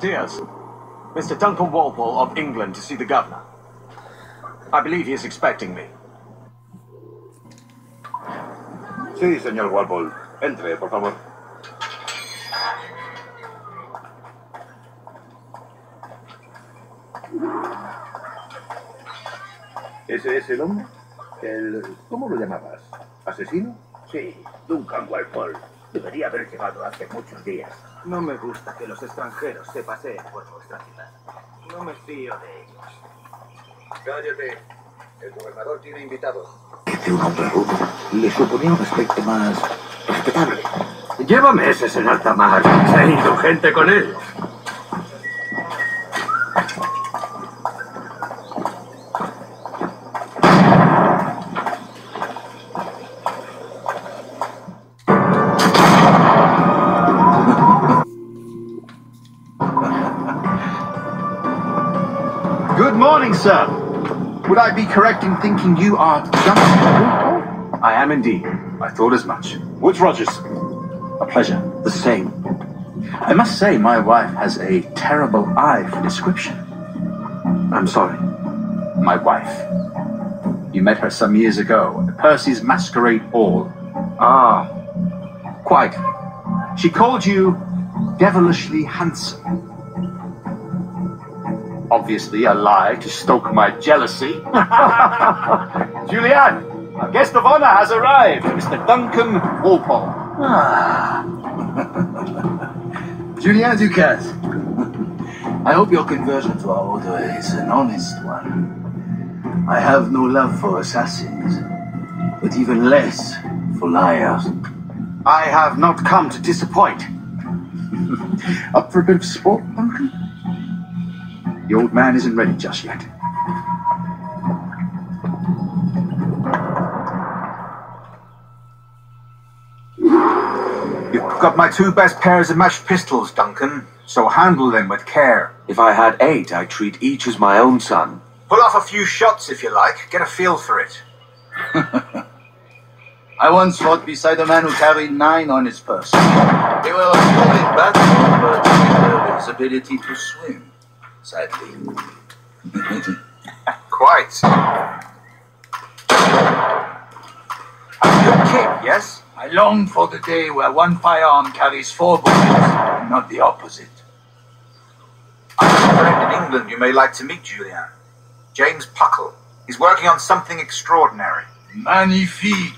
Buenos dias. Mr. Duncan Walpole of England to see the governor. I believe he is expecting me. Sí, señor Walpole. Entre, por favor. ¿Ese es el hombre? ¿Cómo lo llamabas? ¿Asesino? Sí, Duncan Walpole. Debería haber llegado hace muchos días. No me gusta que los extranjeros se paseen por vuestra ciudad. No me fío de ellos. Cállate. El gobernador tiene invitados. De un hombre rudo. Le suponía un aspecto más respetable. Lleva meses en alta mar. Sé indulgente con él. Good morning, sir. Would I be correct in thinking you are Duncan? I am indeed. I thought as much. Woods Rogers. A pleasure. The same. I must say, my wife has a terrible eye for description. I'm sorry. My wife. You met her some years ago at Percy's Masquerade Ball. Ah, Quite. She called you devilishly handsome. Obviously a lie to stoke my jealousy. Julianne, our guest of honor has arrived, Mr. Duncan Walpole. Julien Ducat. I hope your conversion to our order is an honest one. I have no love for assassins, but even less for liars. I have not come to disappoint. Up for a bit of sport, Duncan? The old man isn't ready just yet. You've got my two best pairs of matched pistols, Duncan, so handle them with care. if I had 8, I'd treat each as my own son. Pull off a few shots if you like, get a feel for it. I once fought beside a man who carried 9 on his person. They were good in battle, but with his ability to swim, sadly. Quite. A good kick, yes? I long for the day where one firearm carries 4 bullets, and not the opposite. I have a friend in England you may like to meet, Julian. James Puckle. He's working on something extraordinary. Magnifique.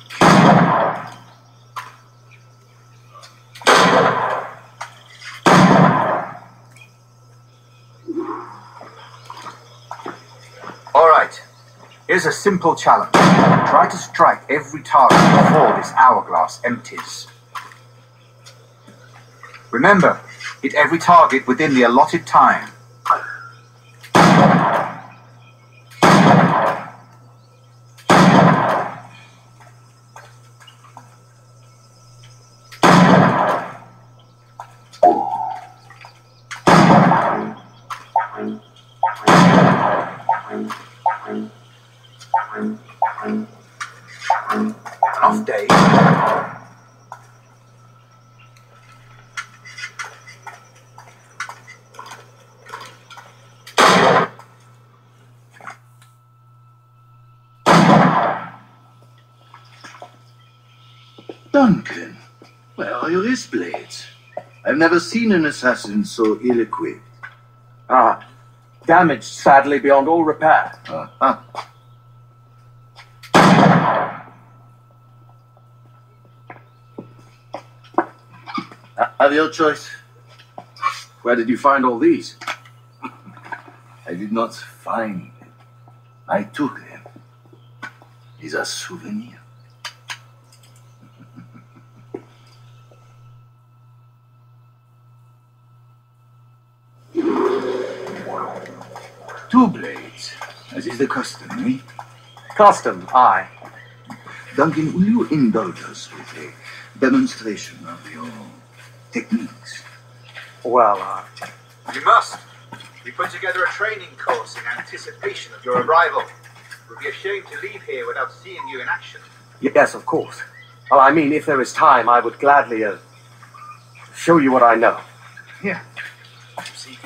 All right. Here's a simple challenge. Try to strike every target before this hourglass empties. Remember, hit every target within the allotted time. Off day. Duncan, where are your wrist blades? I've never seen an assassin so ill-equipped. Ah, damaged sadly beyond all repair. Have your choice. Where did you find all these? I did not find them. I took them. These are souvenirs. Two blades, as is the custom, eh? Custom, aye. Duncan, will you indulge us with a demonstration of your techniques? Well, You must. We put together a training course in anticipation of your arrival. We'd be ashamed to leave here without seeing you in action. yes, of course. Well, I mean, if there is time, I would gladly, show you what I know. Here. See.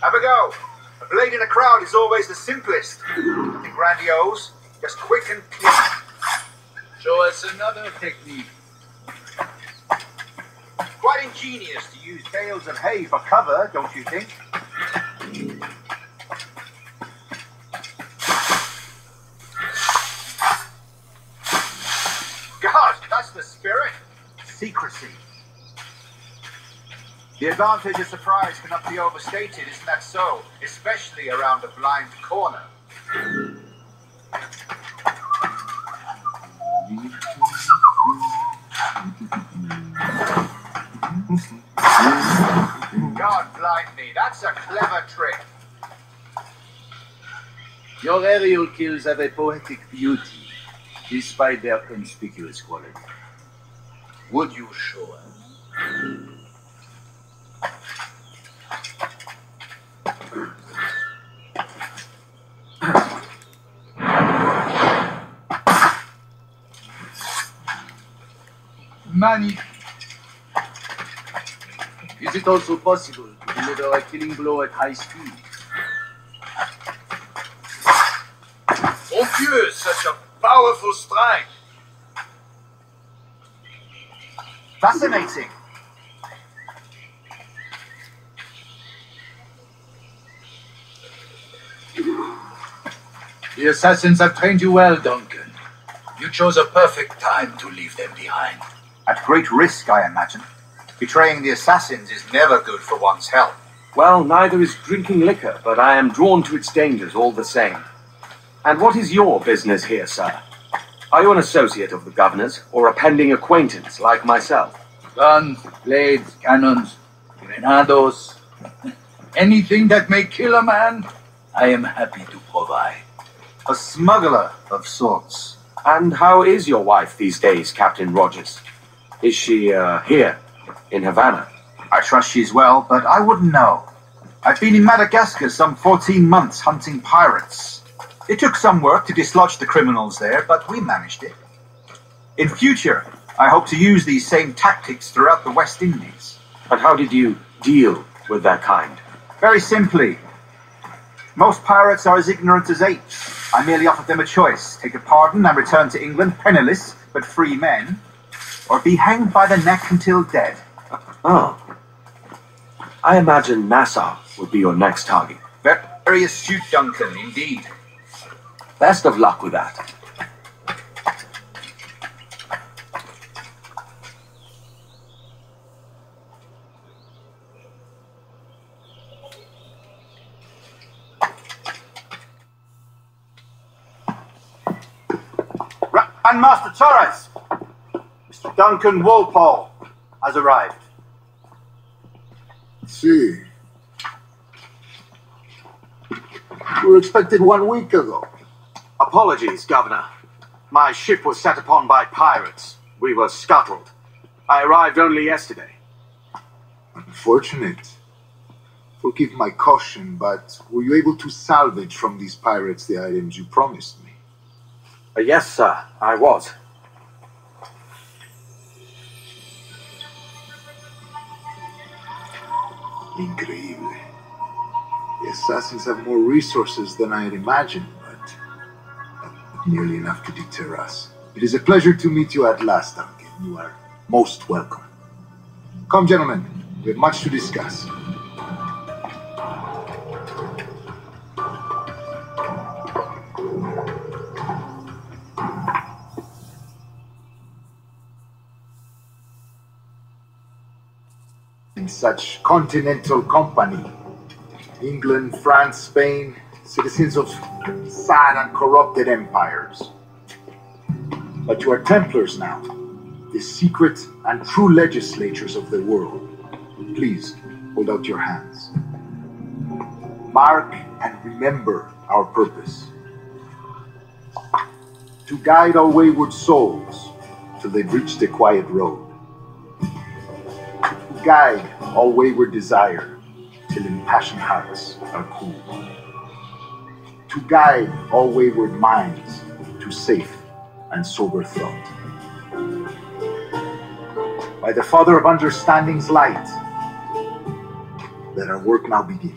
Have a go. A blade in a crowd is always the simplest. Nothing grandiose, just quick and clean. Show us another technique. Quite ingenious to use bales of hay for cover, don't you think? God, that's the spirit. Secrecy. The advantage of surprise cannot be overstated, isn't that so? Especially around a blind corner. God blind me, that's a clever trick. Your aerial kills have a poetic beauty, despite their conspicuous quality. Would you show us? Magnifique. Is it also possible to deliver a killing blow at high speed? Mon Dieu, such a powerful strike! Fascinating. The assassins have trained you well, Duncan. You chose a perfect time to leave them behind. At great risk, I imagine. Betraying the assassins is never good for one's health. Well, neither is drinking liquor, but I am drawn to its dangers all the same. And what is your business here, sir? Are you an associate of the governor's, or a pending acquaintance like myself? Guns, blades, cannons, grenados, anything that may kill a man, I am happy to provide. A smuggler of sorts. And how is your wife these days, Captain Rogers? Is she, here, in Havana? I trust she's well, but I wouldn't know. I've been in Madagascar some 14 months hunting pirates. It took some work to dislodge the criminals there, but we managed it. In future, I hope to use these same tactics throughout the West Indies. And how did you deal with that kind? Very simply. Most pirates are as ignorant as apes. I merely offered them a choice. Take a pardon and return to England penniless, but free men, or be hanged by the neck until dead. Oh. I imagine Nassau would be your next target. Very astute, Duncan, indeed. Best of luck with that. And Master Torres, Mr. Duncan Walpole has arrived. See. We were expected 1 week ago. Apologies, Governor. My ship was set upon by pirates. We were scuttled. I arrived only yesterday. Unfortunate. Forgive my caution, but were you able to salvage from these pirates the items you promised me? Yes, sir, I was. Increíble. The assassins have more resources than I had imagined, but not nearly enough to deter us. It is a pleasure to meet you at last, Duncan. You are most welcome. Come, gentlemen. We have much to discuss. In such continental company, England, France, Spain, citizens of sad and corrupted empires. But you are Templars now, the secret and true legislators of the world. Please, hold out your hands. Mark and remember our purpose. To guide our wayward souls till they reach the quiet road. To guide all wayward desire till impassioned hearts are cool. To guide all wayward minds to safe and sober thought. By the Father of Understanding's light, let our work now begin.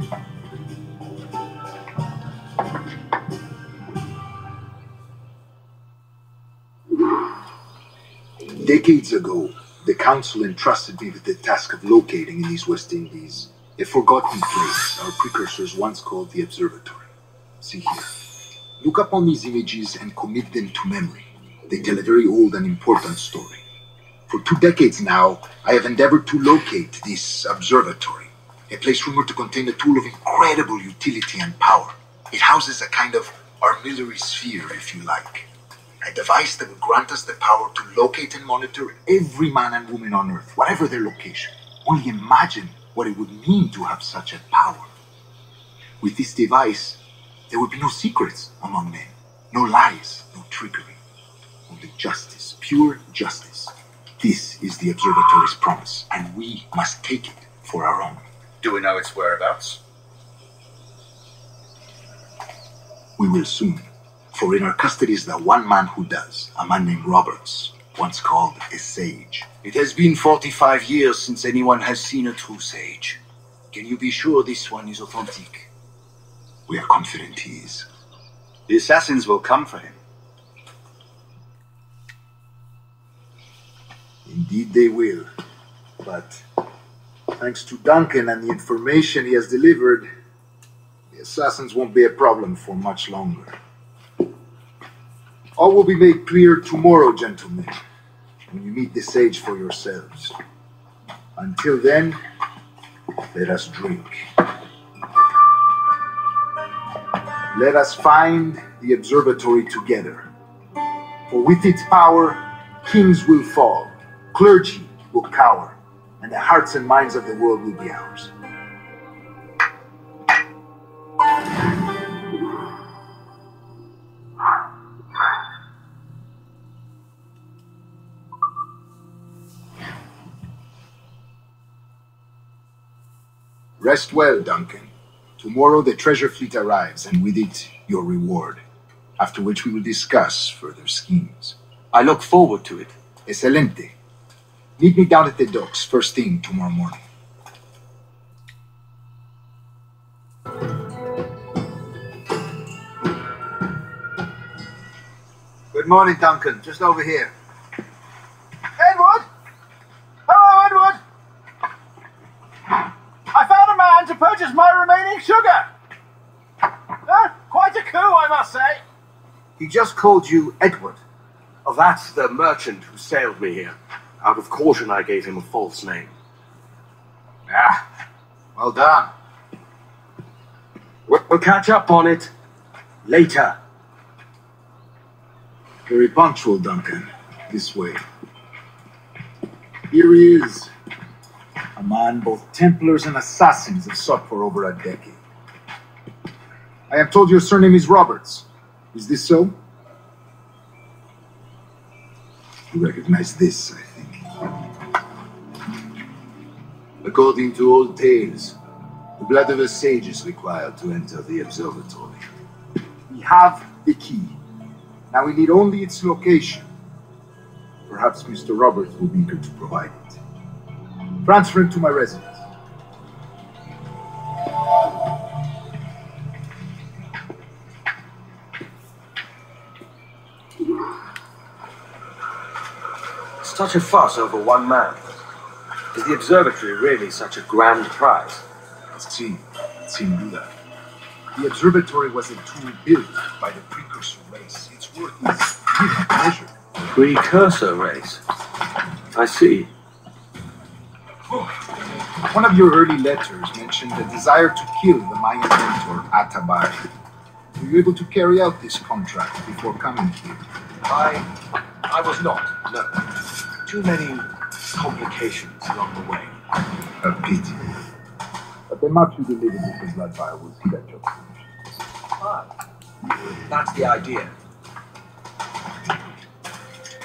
Decades ago, the Council entrusted me with the task of locating in these West Indies a forgotten place our precursors once called the Observatory. See here. Look upon these images and commit them to memory. They tell a very old and important story. For 2 decades now, I have endeavored to locate this observatory, a place rumored to contain a tool of incredible utility and power. It houses a kind of armillary sphere, if you like. A device that would grant us the power to locate and monitor every man and woman on Earth, whatever their location. Only imagine what it would mean to have such a power. With this device, there would be no secrets among men, no lies, no trickery. Only justice, pure justice. This is the observatory's promise, and we must take it for our own. Do we know its whereabouts? We will soon. For in our custody is the one man who does, a man named Roberts, once called a sage. It has been 45 years since anyone has seen a true sage. Can you be sure this one is authentic? We are confident he is. The assassins will come for him. Indeed they will. But thanks to Duncan and the information he has delivered, the assassins won't be a problem for much longer. All will be made clear tomorrow, gentlemen, when you meet the sage for yourselves. Until then, let us drink. Let us find the observatory together. For with its power, kings will fall, clergy will cower, and the hearts and minds of the world will be ours. Rest well, Duncan. Tomorrow the treasure fleet arrives, and with it, your reward. After which we will discuss further schemes. I look forward to it. Excelente. Meet me down at the docks first thing tomorrow morning. Good morning, Duncan. Just over here. Edward? Hello, Edward! I found a man to purchase my remaining sugar! Quite a coup, I must say. He just called you Edward. Oh, that's the merchant who sailed me here. Out of caution, I gave him a false name. Ah, well done. We'll catch up on it later. Very punctual, Duncan. This way. Here he is. A man both Templars and assassins have sought for over a decade. I am told your surname is Roberts. Is this so? You recognize this, I think. According to old tales, the blood of a sage is required to enter the observatory. We have the key. Now we need only its location. Perhaps Mr. Roberts will be eager to provide it. Transfer him to my residence. Such a fuss over one man. Is the observatory really such a grand prize? Sin duda. The observatory was a tool built by the precursor race. Its worth is beyond measure. Precursor race. I see. One of your early letters mentioned a desire to kill the Mayan mentor Atabay. Were you able to carry out this contract before coming here? I was not, no. Too many complications along the way. A pity. But the much you delivered with the blood vial will see that job finished. Ah, that's the idea.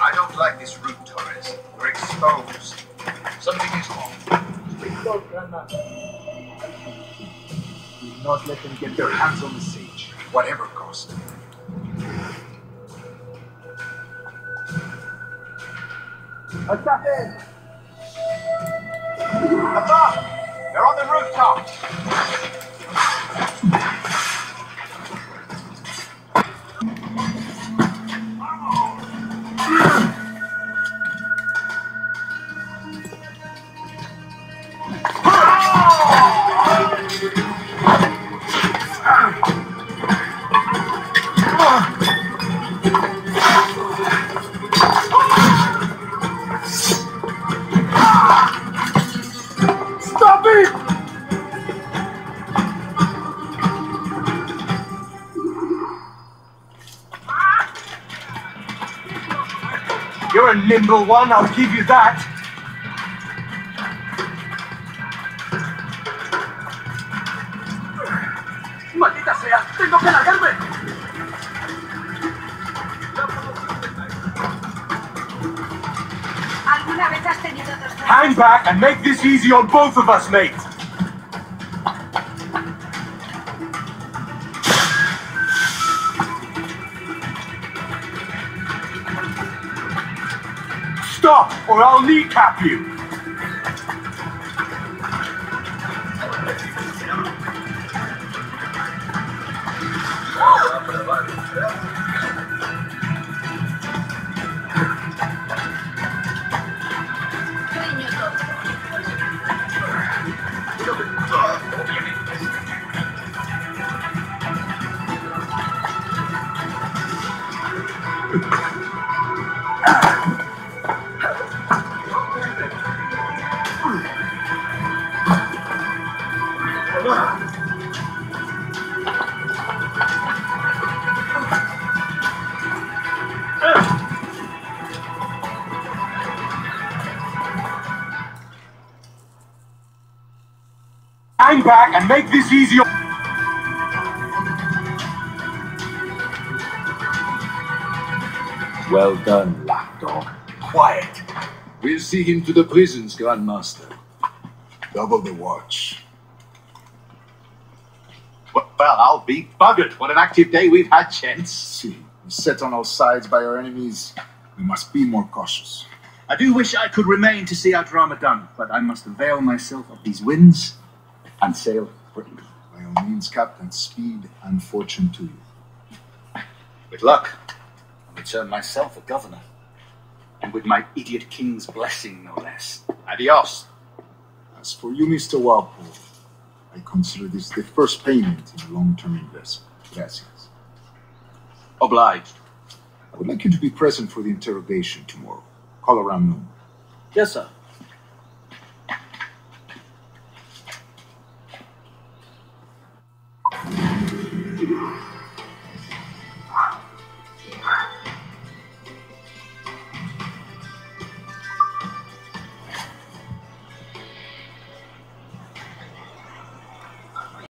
I don't like this route, Torres. We're exposed. Something is wrong. Do not let them get their hands on the sage, whatever cost. Assassin! Above! They're on the rooftop! Stop it! You're a nimble one, I'll give you that. ¡Maldita sea! ¡Tengo que largarme! ¿Alguna vez has tenido dos brazos? Hang back and make this easy on both of us, mate. Stop, or I'll kneecap you. Dueño todo. Hang back and make this easy. Well done, lapdog. Quiet. We'll see him to the prisons, Grandmaster. Double the watch. Well, I'll be buggered. What an active day we've had, gents. See, we're set on all sides by our enemies. We must be more cautious. I do wish I could remain to see our drama done, but I must avail myself of these winds and sail for England. By all means, Captain, speed and fortune to you. With luck, I'll return myself a governor. And with my idiot king's blessing, no less. Adios. As for you, Mr. Walpole, I consider this the first payment in a long-term investment. Gracias. Obliged. I would like you to be present for the interrogation tomorrow. Call around noon. Yes, sir.